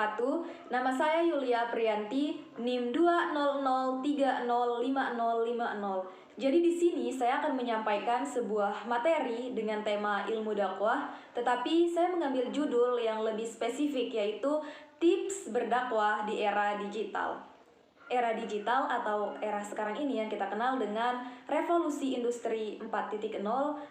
wabarakatuh. Nama saya Yulia Priyanti, NIM 200305050. Jadi di sini saya akan menyampaikan sebuah materi dengan tema ilmu dakwah, tetapi saya mengambil judul yang lebih spesifik, yaitu tips berdakwah di era digital. Era digital atau era sekarang ini yang kita kenal dengan revolusi industri 4.0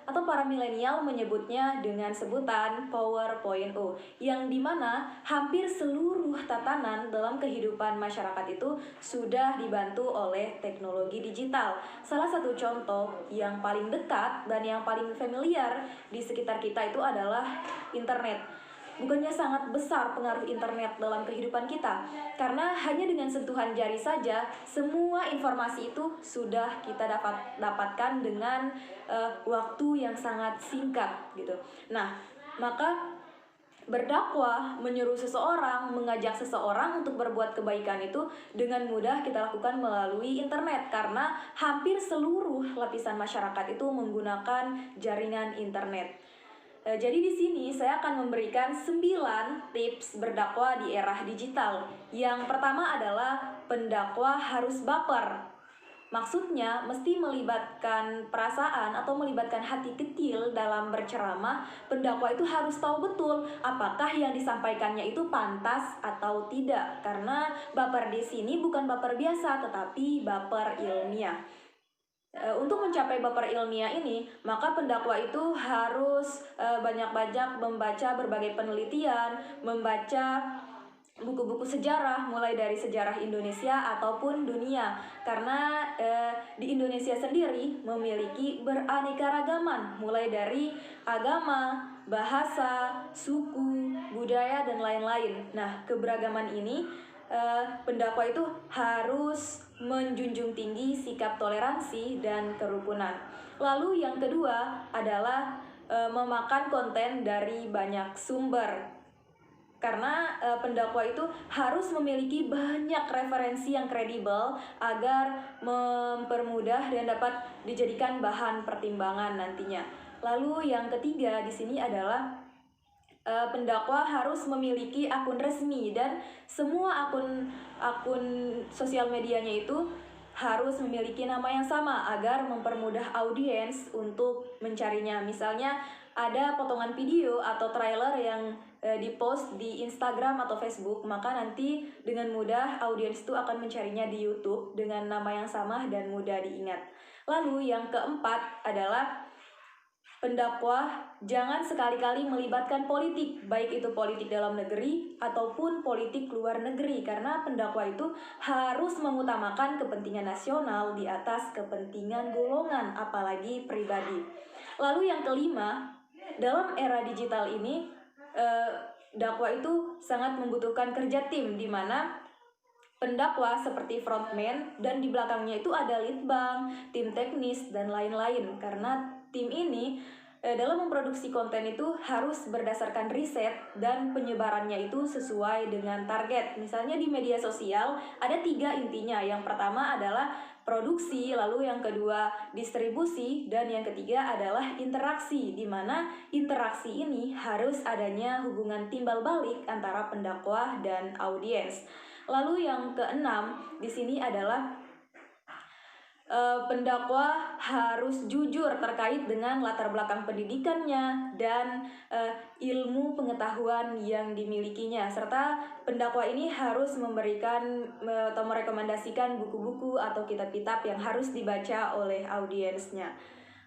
atau para milenial menyebutnya dengan sebutan Power 4.0, yang dimana hampir seluruh tatanan dalam kehidupan masyarakat itu sudah dibantu oleh teknologi digital. Salah satu contoh yang paling dekat dan yang paling familiar di sekitar kita itu adalah internet. Bukannya sangat besar pengaruh internet dalam kehidupan kita, karena hanya dengan sentuhan jari saja semua informasi itu sudah kita dapatkan dengan waktu yang sangat singkat gitu. Nah, maka berdakwah, menyuruh seseorang, mengajak seseorang untuk berbuat kebaikan itu dengan mudah kita lakukan melalui internet, karena hampir seluruh lapisan masyarakat itu menggunakan jaringan internet. Jadi di sini saya akan memberikan 9 tips berdakwah di era digital. Yang pertama adalah pendakwah harus baper. Maksudnya mesti melibatkan perasaan atau melibatkan hati kecil dalam berceramah. Pendakwah itu harus tahu betul apakah yang disampaikannya itu pantas atau tidak. Karena baper di sini bukan baper biasa, tetapi baper ilmiah. Untuk mencapai baper ilmiah ini, maka pendakwah itu harus banyak-banyak membaca berbagai penelitian, membaca buku-buku sejarah, mulai dari sejarah Indonesia ataupun dunia. Karena di Indonesia sendiri memiliki beraneka-ragaman, mulai dari agama, bahasa, suku, budaya, dan lain-lain. Nah, keberagaman ini pendakwah itu harus menjunjung tinggi sikap toleransi dan kerukunan. Lalu yang kedua adalah memakan konten dari banyak sumber. Karena pendakwah itu harus memiliki banyak referensi yang kredibel agar mempermudah dan dapat dijadikan bahan pertimbangan nantinya. Lalu yang ketiga di sini adalah pendakwah harus memiliki akun resmi, dan semua akun sosial medianya itu harus memiliki nama yang sama agar mempermudah audiens untuk mencarinya. Misalnya ada potongan video atau trailer yang dipost di Instagram atau Facebook, maka nanti dengan mudah audiens itu akan mencarinya di YouTube dengan nama yang sama dan mudah diingat. Lalu yang keempat adalah pendakwah jangan sekali-kali melibatkan politik, baik itu politik dalam negeri ataupun politik luar negeri, karena pendakwah itu harus mengutamakan kepentingan nasional di atas kepentingan golongan, apalagi pribadi. Lalu yang kelima, dalam era digital ini, dakwah itu sangat membutuhkan kerja tim, di mana pendakwah seperti frontman dan di belakangnya itu ada leadbank, tim teknis, dan lain-lain. Karena tim ini dalam memproduksi konten itu harus berdasarkan riset dan penyebarannya itu sesuai dengan target. Misalnya di media sosial ada 3 intinya. Yang pertama adalah produksi, lalu yang kedua distribusi, dan yang ketiga adalah interaksi, di mana interaksi ini harus adanya hubungan timbal balik antara pendakwah dan audiens. Lalu yang keenam di sini adalah pendakwah harus jujur terkait dengan latar belakang pendidikannya dan ilmu pengetahuan yang dimilikinya, serta pendakwah ini harus memberikan atau merekomendasikan buku-buku atau kitab-kitab yang harus dibaca oleh audiensnya.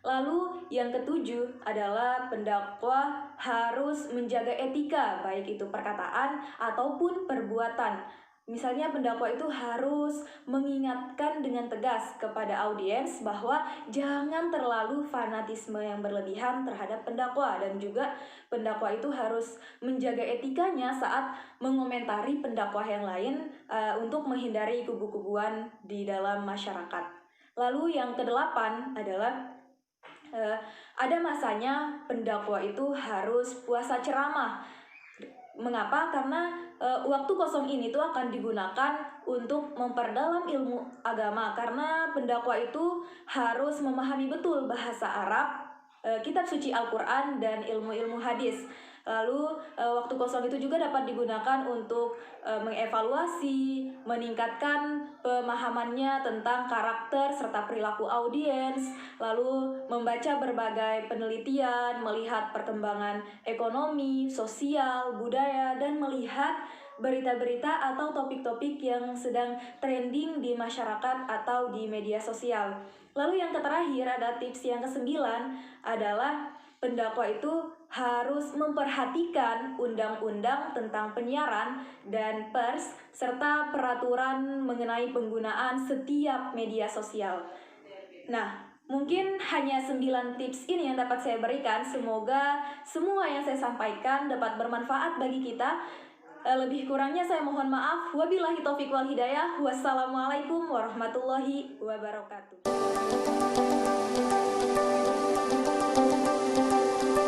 Lalu yang ketujuh adalah pendakwah harus menjaga etika, baik itu perkataan ataupun perbuatan. Misalnya pendakwah itu harus mengingatkan dengan tegas kepada audiens bahwa jangan terlalu fanatisme yang berlebihan terhadap pendakwah, dan juga pendakwah itu harus menjaga etikanya saat mengomentari pendakwah yang lain untuk menghindari kubu-kubuan di dalam masyarakat. Lalu yang kedelapan adalah ada masanya pendakwah itu harus puasa ceramah. Mengapa? Karena waktu kosong ini tuh akan digunakan untuk memperdalam ilmu agama, karena pendakwah itu harus memahami betul bahasa Arab, kitab suci Al-Quran dan ilmu-ilmu hadis. Lalu waktu kosong itu juga dapat digunakan untuk mengevaluasi, meningkatkan pemahamannya tentang karakter serta perilaku audiens, lalu membaca berbagai penelitian, melihat perkembangan ekonomi, sosial, budaya, dan melihat berita-berita atau topik-topik yang sedang trending di masyarakat atau di media sosial. Lalu yang terakhir ada tips yang kesembilan adalah pendakwa itu harus memperhatikan undang-undang tentang penyiaran dan pers serta peraturan mengenai penggunaan setiap media sosial. Nah, mungkin hanya 9 tips ini yang dapat saya berikan. Semoga semua yang saya sampaikan dapat bermanfaat bagi kita. Lebih kurangnya saya mohon maaf. Wabillahi taufiq wal hidayah. Wassalamualaikum warahmatullahi wabarakatuh.